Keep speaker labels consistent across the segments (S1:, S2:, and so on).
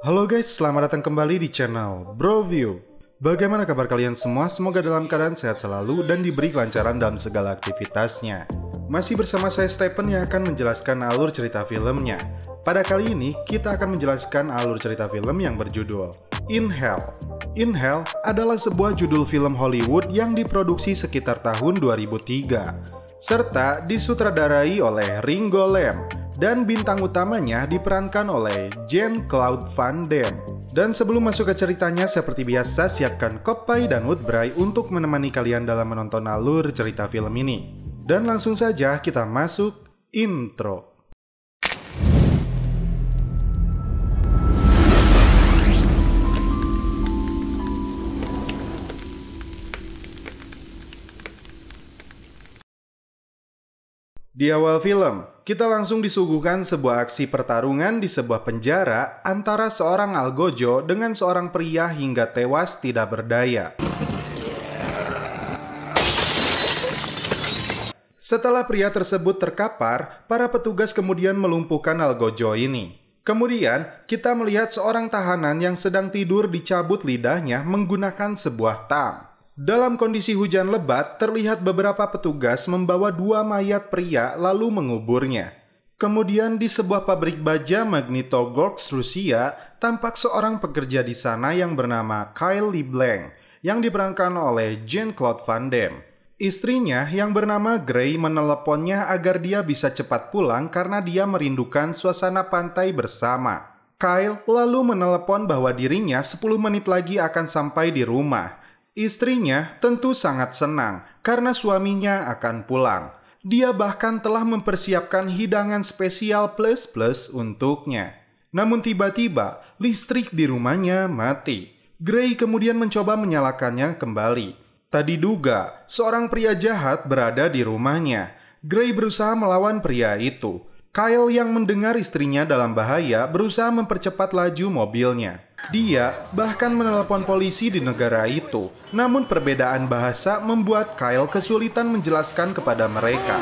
S1: Halo guys, selamat datang kembali di channel BroView. Bagaimana kabar kalian semua? Semoga dalam keadaan sehat selalu dan diberi kelancaran dalam segala aktivitasnya. Masih bersama saya Stephen yang akan menjelaskan alur cerita filmnya. Pada kali ini, kita akan menjelaskan alur cerita film yang berjudul In Hell. In Hell adalah sebuah judul film Hollywood yang diproduksi sekitar tahun 2003, serta disutradarai oleh Ringo Lam, dan bintang utamanya diperankan oleh Jean-Claude Van Damme. Dan sebelum masuk ke ceritanya, seperti biasa siapkan kopi dan woodbray untuk menemani kalian dalam menonton alur cerita film ini. Dan langsung saja kita masuk intro. Di awal film, kita langsung disuguhkan sebuah aksi pertarungan di sebuah penjara antara seorang algojo dengan seorang pria hingga tewas tidak berdaya. Setelah pria tersebut terkapar, para petugas kemudian melumpuhkan algojo ini. Kemudian, kita melihat seorang tahanan yang sedang tidur dicabut lidahnya menggunakan sebuah tang. Dalam kondisi hujan lebat, terlihat beberapa petugas membawa dua mayat pria lalu menguburnya. Kemudian di sebuah pabrik baja Magnitogorsk, Rusia, tampak seorang pekerja di sana yang bernama Kyle LeBlanc, yang diperankan oleh Jean-Claude Van Damme. Istrinya yang bernama Gray meneleponnya agar dia bisa cepat pulang karena dia merindukan suasana pantai bersama. Kyle lalu menelepon bahwa dirinya 10 menit lagi akan sampai di rumah. Istrinya tentu sangat senang karena suaminya akan pulang. Dia bahkan telah mempersiapkan hidangan spesial plus-plus untuknya. Namun tiba-tiba listrik di rumahnya mati. Gray kemudian mencoba menyalakannya kembali. Tak diduga, seorang pria jahat berada di rumahnya. Gray berusaha melawan pria itu. Kyle yang mendengar istrinya dalam bahaya berusaha mempercepat laju mobilnya. Dia bahkan menelepon polisi di negara itu. Namun perbedaan bahasa membuat Kyle kesulitan menjelaskan kepada mereka.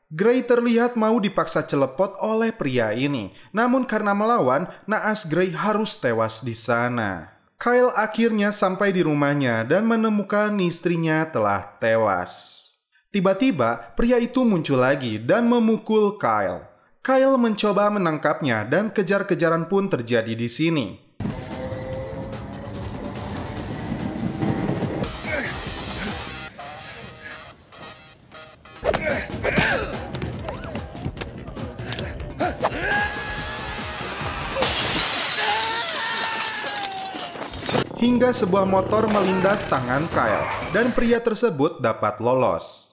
S1: Gray terlihat mau dipaksa celepot oleh pria ini. Namun karena melawan, naas Gray harus tewas di sana. Kyle akhirnya sampai di rumahnya dan menemukan istrinya telah tewas. Tiba-tiba, pria itu muncul lagi dan memukul Kyle. Kyle mencoba menangkapnya dan kejar-kejaran pun terjadi di sini. Hingga sebuah motor melindas tangan Kyle dan pria tersebut dapat lolos.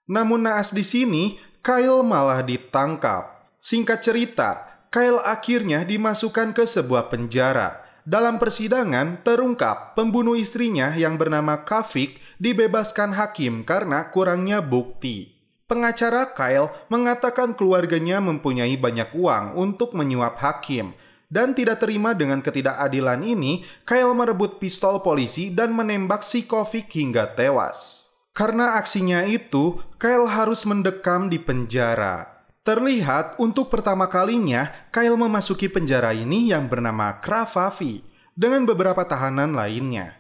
S1: Namun naas di sini, Kyle malah ditangkap. Singkat cerita, Kyle akhirnya dimasukkan ke sebuah penjara. Dalam persidangan, terungkap pembunuh istrinya yang bernama Kavik dibebaskan hakim karena kurangnya bukti. Pengacara Kyle mengatakan keluarganya mempunyai banyak uang untuk menyuap hakim. Dan tidak terima dengan ketidakadilan ini, Kyle merebut pistol polisi dan menembak si Kavik hingga tewas. Karena aksinya itu, Kyle harus mendekam di penjara. Terlihat untuk pertama kalinya, Kyle memasuki penjara ini yang bernama Kravavi dengan beberapa tahanan lainnya.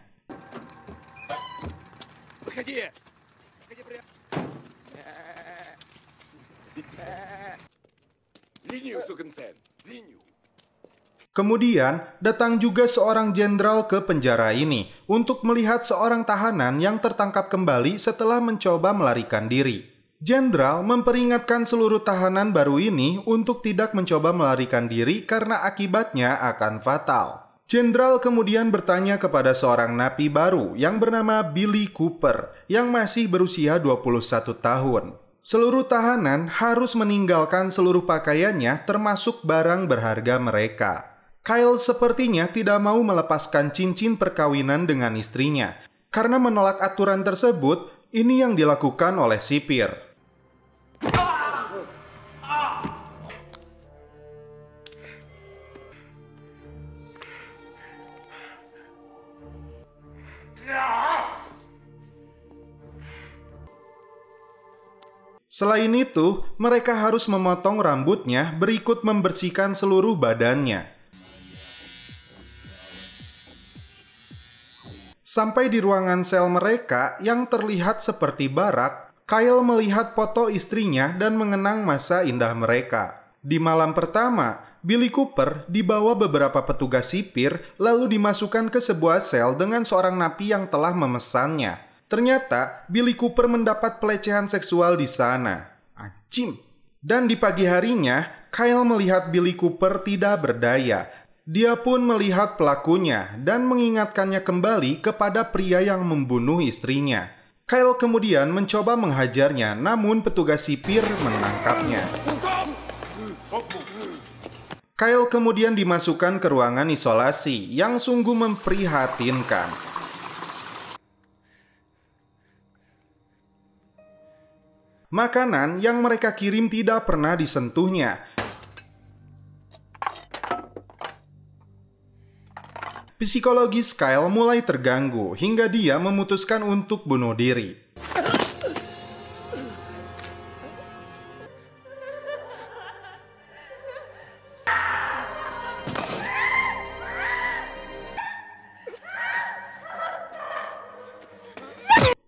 S1: Kemudian, datang juga seorang jenderal ke penjara ini untuk melihat seorang tahanan yang tertangkap kembali setelah mencoba melarikan diri. Jenderal memperingatkan seluruh tahanan baru ini untuk tidak mencoba melarikan diri karena akibatnya akan fatal. Jenderal kemudian bertanya kepada seorang napi baru yang bernama Billy Cooper yang masih berusia 21 tahun. Seluruh tahanan harus meninggalkan seluruh pakaiannya termasuk barang berharga mereka. Kyle sepertinya tidak mau melepaskan cincin perkawinan dengan istrinya. Karena menolak aturan tersebut, ini yang dilakukan oleh sipir. Selain itu, mereka harus memotong rambutnya berikut membersihkan seluruh badannya. Sampai di ruangan sel mereka yang terlihat seperti barak, Kyle melihat foto istrinya dan mengenang masa indah mereka. Di malam pertama, Billy Cooper dibawa beberapa petugas sipir lalu dimasukkan ke sebuah sel dengan seorang napi yang telah memesannya. Ternyata, Billy Cooper mendapat pelecehan seksual di sana. Anjing! Dan di pagi harinya, Kyle melihat Billy Cooper tidak berdaya. Dia pun melihat pelakunya dan mengingatkannya kembali kepada pria yang membunuh istrinya. Kyle kemudian mencoba menghajarnya, namun petugas sipir menangkapnya. Kyle kemudian dimasukkan ke ruangan isolasi yang sungguh memprihatinkan. Makanan yang mereka kirim tidak pernah disentuhnya. Psikologis Kyle mulai terganggu hingga dia memutuskan untuk bunuh diri.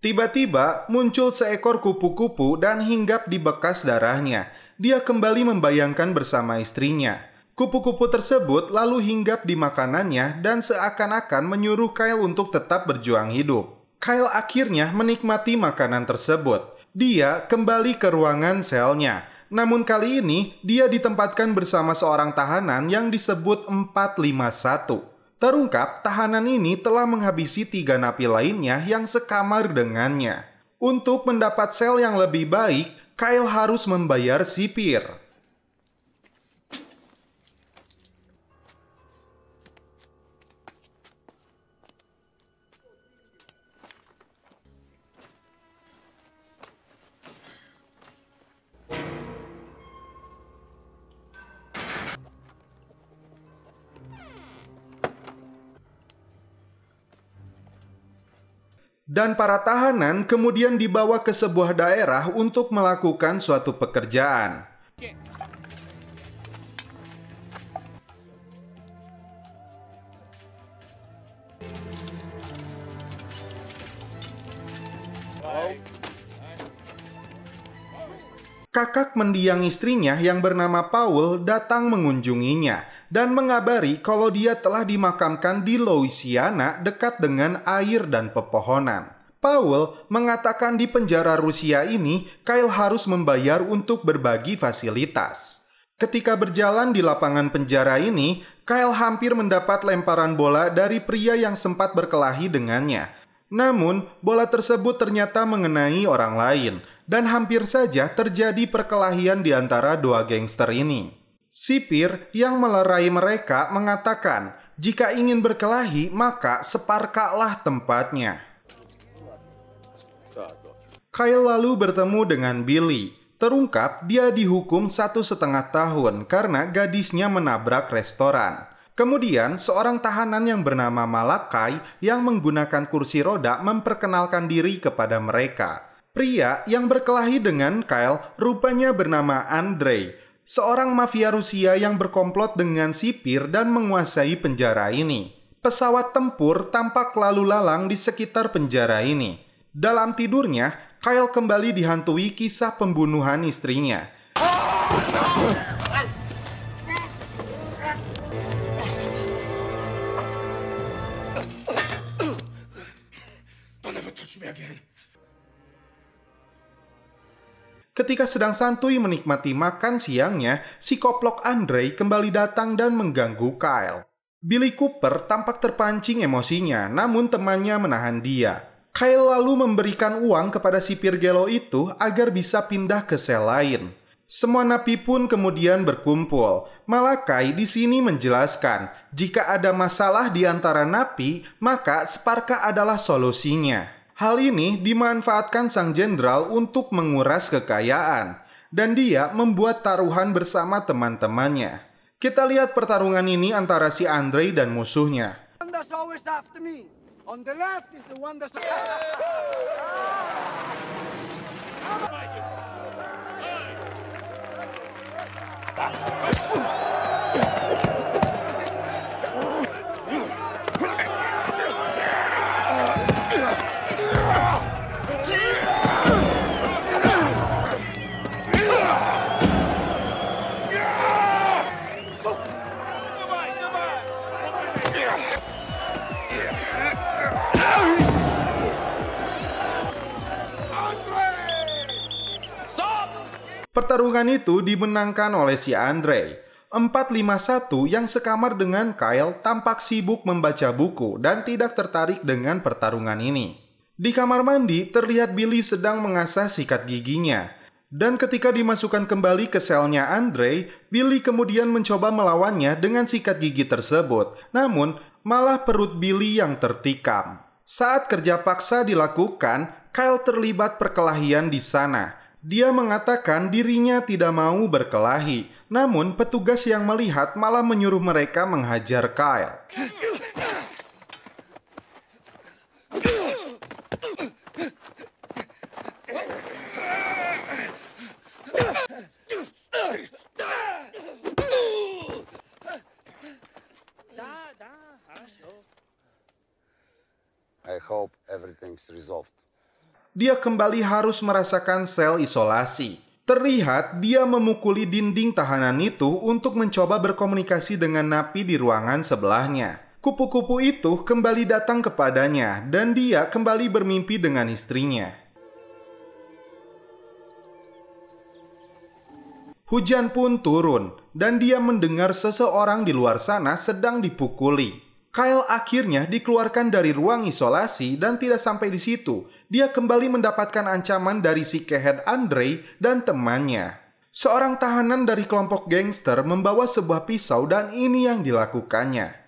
S1: Tiba-tiba muncul seekor kupu-kupu dan hinggap di bekas darahnya. Dia kembali membayangkan bersama istrinya. Kupu-kupu tersebut lalu hinggap di makanannya dan seakan-akan menyuruh Kyle untuk tetap berjuang hidup. Kyle akhirnya menikmati makanan tersebut. Dia kembali ke ruangan selnya. Namun kali ini dia ditempatkan bersama seorang tahanan yang disebut 451. Terungkap, tahanan ini telah menghabisi 3 napi lainnya yang sekamar dengannya. Untuk mendapat sel yang lebih baik, Kyle harus membayar sipir. Dan para tahanan kemudian dibawa ke sebuah daerah untuk melakukan suatu pekerjaan. Kakak mendiang istrinya yang bernama Paul datang mengunjunginya dan mengabari kalau dia telah dimakamkan di Louisiana dekat dengan air dan pepohonan. Paul mengatakan di penjara Rusia ini, Kyle harus membayar untuk berbagi fasilitas. Ketika berjalan di lapangan penjara ini, Kyle hampir mendapat lemparan bola dari pria yang sempat berkelahi dengannya. Namun, bola tersebut ternyata mengenai orang lain, dan hampir saja terjadi perkelahian di antara dua gangster ini. Sipir yang melerai mereka mengatakan, jika ingin berkelahi, maka separkalah tempatnya. Kyle lalu bertemu dengan Billy. Terungkap dia dihukum 1,5 tahun karena gadisnya menabrak restoran. Kemudian, seorang tahanan yang bernama Malakai yang menggunakan kursi roda memperkenalkan diri kepada mereka. Pria yang berkelahi dengan Kyle rupanya bernama Andrei, seorang mafia Rusia yang berkomplot dengan sipir dan menguasai penjara ini. Pesawat tempur tampak lalu lalang di sekitar penjara ini. Dalam tidurnya, Kyle kembali dihantui kisah pembunuhan istrinya. Ketika sedang santuy menikmati makan siangnya, si koplok Andrei kembali datang dan mengganggu Kyle. Billy Cooper tampak terpancing emosinya, namun temannya menahan dia. Kyle lalu memberikan uang kepada sipir gelo itu agar bisa pindah ke sel lain. Semua napi pun kemudian berkumpul. Malakai di sini menjelaskan, jika ada masalah di antara napi, maka Sparka adalah solusinya. Hal ini dimanfaatkan sang jenderal untuk menguras kekayaan, dan dia membuat taruhan bersama teman-temannya. Kita lihat pertarungan ini antara si Andrei dan musuhnya. Pertarungan itu dimenangkan oleh si Andre. 451 yang sekamar dengan Kyle tampak sibuk membaca buku dan tidak tertarik dengan pertarungan ini. Di kamar mandi terlihat Billy sedang mengasah sikat giginya. Dan ketika dimasukkan kembali ke selnya Andre, Billy kemudian mencoba melawannya dengan sikat gigi tersebut. Namun, malah perut Billy yang tertikam. Saat kerja paksa dilakukan, Kyle terlibat perkelahian di sana. Dia mengatakan dirinya tidak mau berkelahi. Namun, petugas yang melihat malah menyuruh mereka menghajar Kyle.
S2: I hope everything's resolved.
S1: Dia kembali harus merasakan sel isolasi. Terlihat dia memukuli dinding tahanan itu untuk mencoba berkomunikasi dengan napi di ruangan sebelahnya. Kupu-kupu itu kembali datang kepadanya dan dia kembali bermimpi dengan istrinya. Hujan pun turun dan dia mendengar seseorang di luar sana sedang dipukuli. Kyle akhirnya dikeluarkan dari ruang isolasi dan tidak sampai di situ. Dia kembali mendapatkan ancaman dari si kehead Andre dan temannya. Seorang tahanan dari kelompok gangster membawa sebuah pisau dan ini yang dilakukannya.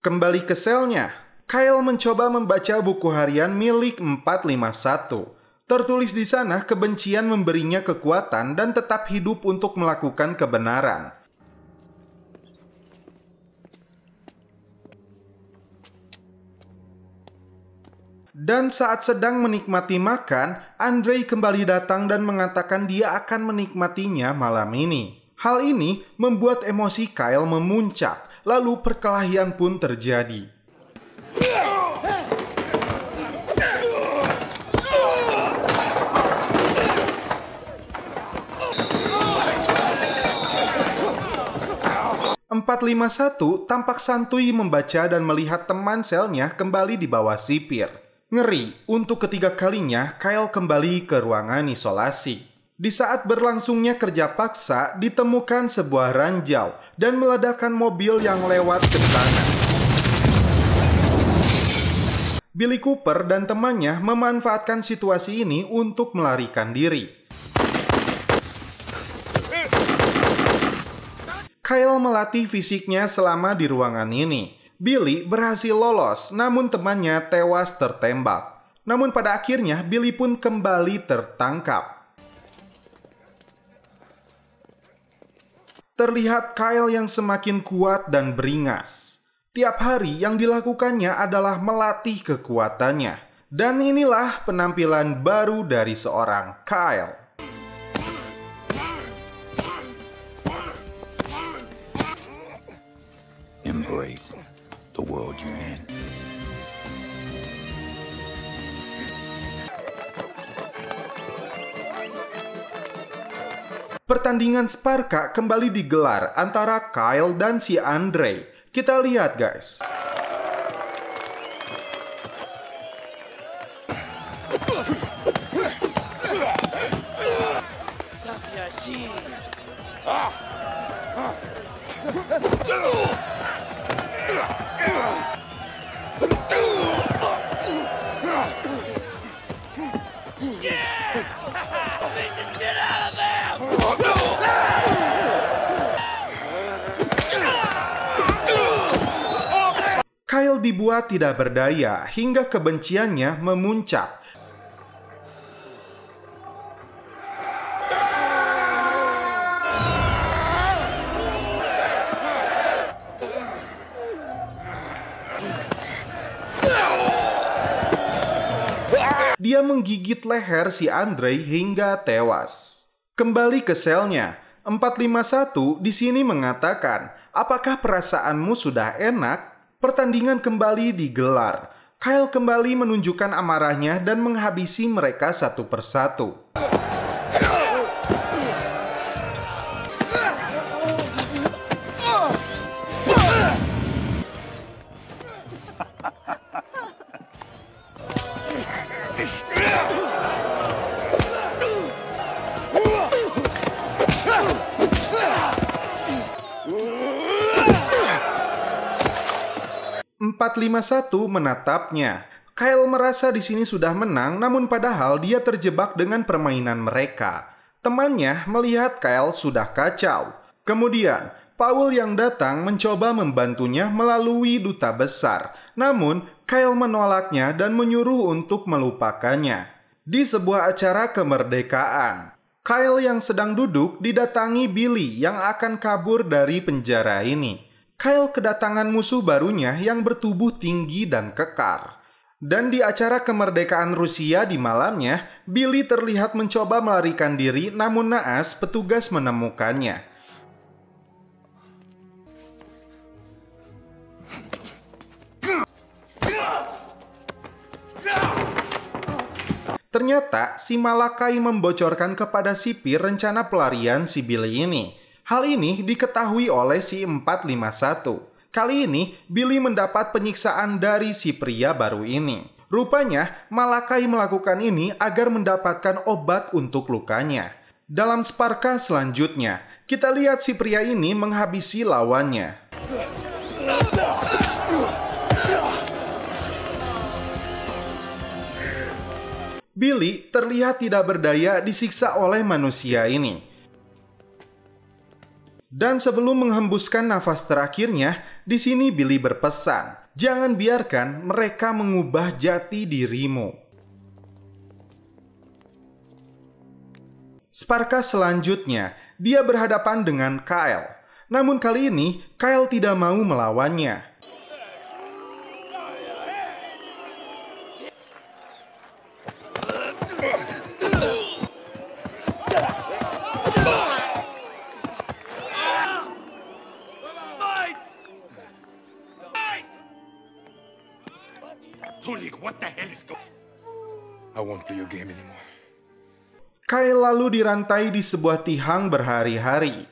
S1: Kembali ke selnya, Kyle mencoba membaca buku harian milik 451. Tertulis di sana kebencian memberinya kekuatan dan tetap hidup untuk melakukan kebenaran. Dan saat sedang menikmati makan, Andre kembali datang dan mengatakan dia akan menikmatinya malam ini. Hal ini membuat emosi Kyle memuncak. Lalu perkelahian pun terjadi. "451 tampak santuy membaca dan melihat teman selnya kembali di bawah sipir. Ngeri, untuk ketiga kalinya Kyle kembali ke ruangan isolasi. Di saat berlangsungnya kerja paksa, ditemukan sebuah ranjau dan meledakkan mobil yang lewat ke sana. Billy Cooper dan temannya memanfaatkan situasi ini untuk melarikan diri. Kyle melatih fisiknya selama di ruangan ini. Billy berhasil lolos, namun temannya tewas tertembak. Namun pada akhirnya Billy pun kembali tertangkap. Terlihat Kyle yang semakin kuat dan beringas. Tiap hari yang dilakukannya adalah melatih kekuatannya. Dan inilah penampilan baru dari seorang Kyle.
S3: Embrace the world you're in.
S1: Pertandingan Sparka kembali digelar antara Kyle dan si Andre. Kita lihat guys. Kyle dibuat tidak berdaya hingga kebenciannya memuncak. dia menggigit leher si Andre hingga tewas. Kembali ke selnya, 451 di sini mengatakan, apakah perasaanmu sudah enak? Pertandingan kembali digelar. Kyle kembali menunjukkan amarahnya dan menghabisi mereka satu persatu. Empat lima satu menatapnya. Kyle merasa di sini sudah menang, namun padahal dia terjebak dengan permainan mereka. Temannya melihat Kyle sudah kacau. Kemudian, Paul yang datang mencoba membantunya melalui duta besar. Namun, Kyle menolaknya dan menyuruh untuk melupakannya. Di sebuah acara kemerdekaan, Kyle yang sedang duduk didatangi Billy yang akan kabur dari penjara ini. Kyle kedatangan musuh barunya yang bertubuh tinggi dan kekar. Dan di acara kemerdekaan Rusia di malamnya, Billy terlihat mencoba melarikan diri, namun naas petugas menemukannya. Ternyata si Malakai membocorkan kepada sipir rencana pelarian si Billy ini. Hal ini diketahui oleh si 451. Kali ini, Billy mendapat penyiksaan dari si pria baru ini. Rupanya, Malakai melakukan ini agar mendapatkan obat untuk lukanya. Dalam Sparka selanjutnya, kita lihat si pria ini menghabisi lawannya. Billy terlihat tidak berdaya disiksa oleh manusia ini. Dan sebelum menghembuskan nafas terakhirnya, di sini Billy berpesan, jangan biarkan mereka mengubah jati dirimu. Sparka selanjutnya, dia berhadapan dengan Kyle. Namun kali ini, Kyle tidak mau melawannya.
S3: What the hell is going on? I won't play your game anymore.
S1: Kyle lalu dirantai di sebuah tihang berhari-hari.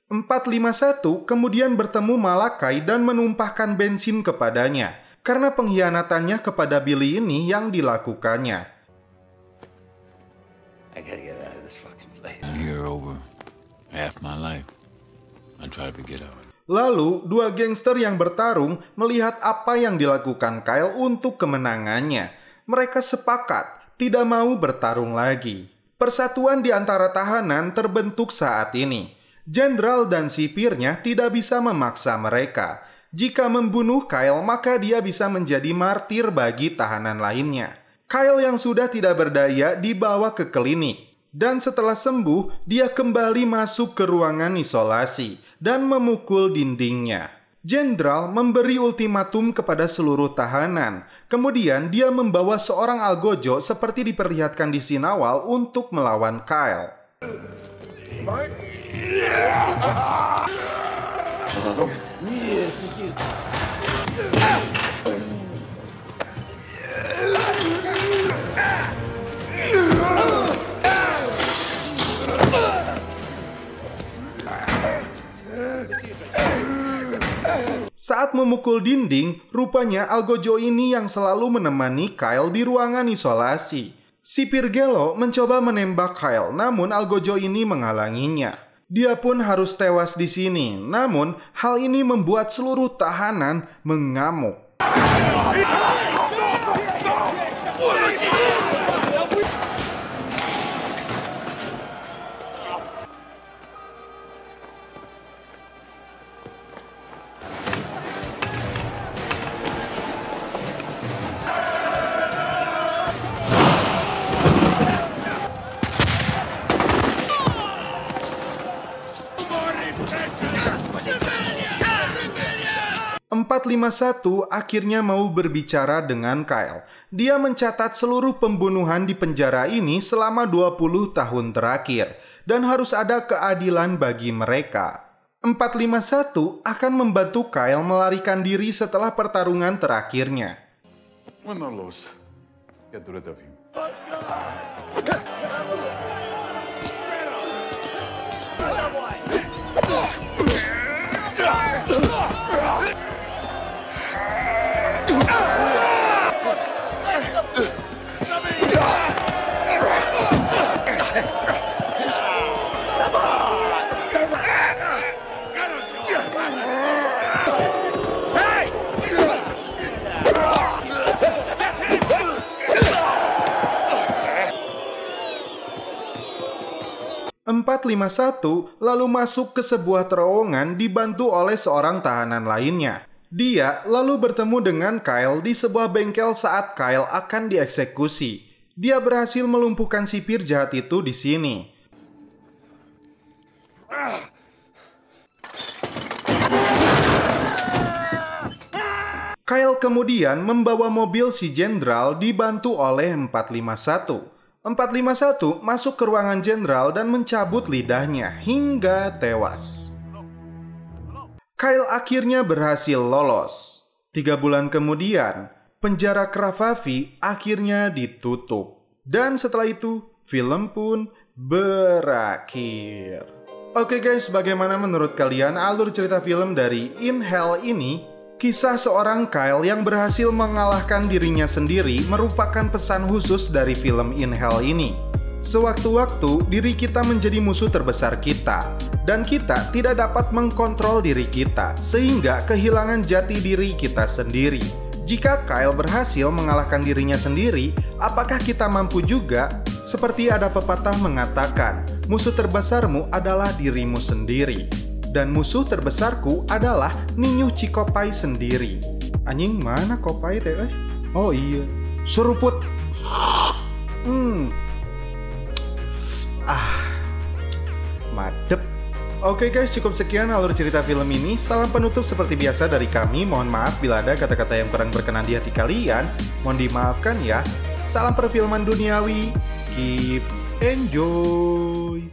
S1: "451 kemudian bertemu Malakai dan menumpahkan bensin kepadanya karena pengkhianatannya kepada Billy ini yang dilakukannya.
S3: I gotta get out of this fucking place. You're over half my life. I try to get out.
S1: Lalu, dua gangster yang bertarung melihat apa yang dilakukan Kyle untuk kemenangannya. Mereka sepakat tidak mau bertarung lagi. Persatuan di antara tahanan terbentuk saat ini. Jenderal dan sipirnya tidak bisa memaksa mereka. Jika membunuh Kyle, maka dia bisa menjadi martir bagi tahanan lainnya. Kyle yang sudah tidak berdaya dibawa ke klinik. Dan setelah sembuh, dia kembali masuk ke ruangan isolasi dan memukul dindingnya. Jenderal memberi ultimatum kepada seluruh tahanan. Kemudian dia membawa seorang algojo seperti diperlihatkan di scene awal untuk melawan Kyle. Saat memukul dinding, rupanya algojo ini yang selalu menemani Kyle di ruangan isolasi. Sipir Gelo mencoba menembak Kyle, namun algojo ini menghalanginya. Dia pun harus tewas di sini, namun hal ini membuat seluruh tahanan mengamuk. 451 akhirnya mau berbicara dengan Kyle. Dia mencatat seluruh pembunuhan di penjara ini selama 20 tahun terakhir. Dan harus ada keadilan bagi mereka. 451 akan membantu Kyle melarikan diri setelah pertarungan terakhirnya.
S3: When I lose, get rid of him.
S1: Empat 451 lalu masuk ke sebuah terowongan dibantu oleh seorang tahanan lainnya. Dia lalu bertemu dengan Kyle di sebuah bengkel saat Kyle akan dieksekusi. Dia berhasil melumpuhkan sipir jahat itu di sini. Kyle kemudian membawa mobil si jenderal dibantu oleh 451. 451 masuk ke ruangan jenderal dan mencabut lidahnya hingga tewas. Kyle akhirnya berhasil lolos. 3 bulan kemudian, penjara Cravavi akhirnya ditutup. Dan setelah itu, film pun berakhir. Oke guys, bagaimana menurut kalian alur cerita film dari In Hell ini? Kisah seorang Kyle yang berhasil mengalahkan dirinya sendiri merupakan pesan khusus dari film In Hell ini. Sewaktu-waktu diri kita menjadi musuh terbesar kita, dan kita tidak dapat mengkontrol diri kita, sehingga kehilangan jati diri kita sendiri. Jika Kyle berhasil mengalahkan dirinya sendiri, apakah kita mampu juga? Seperti ada pepatah mengatakan, musuh terbesarmu adalah dirimu sendiri. Dan musuh terbesarku adalah Ninyuh Cikopai sendiri. Anjing, mana Kopai teh? Oh iya, seruput. Madep. Oke guys, cukup sekian alur cerita film ini. Salam penutup seperti biasa dari kami. Mohon maaf bila ada kata-kata yang kurang berkenan di hati kalian. Mohon dimaafkan ya. Salam perfilman duniawi. Keep enjoy.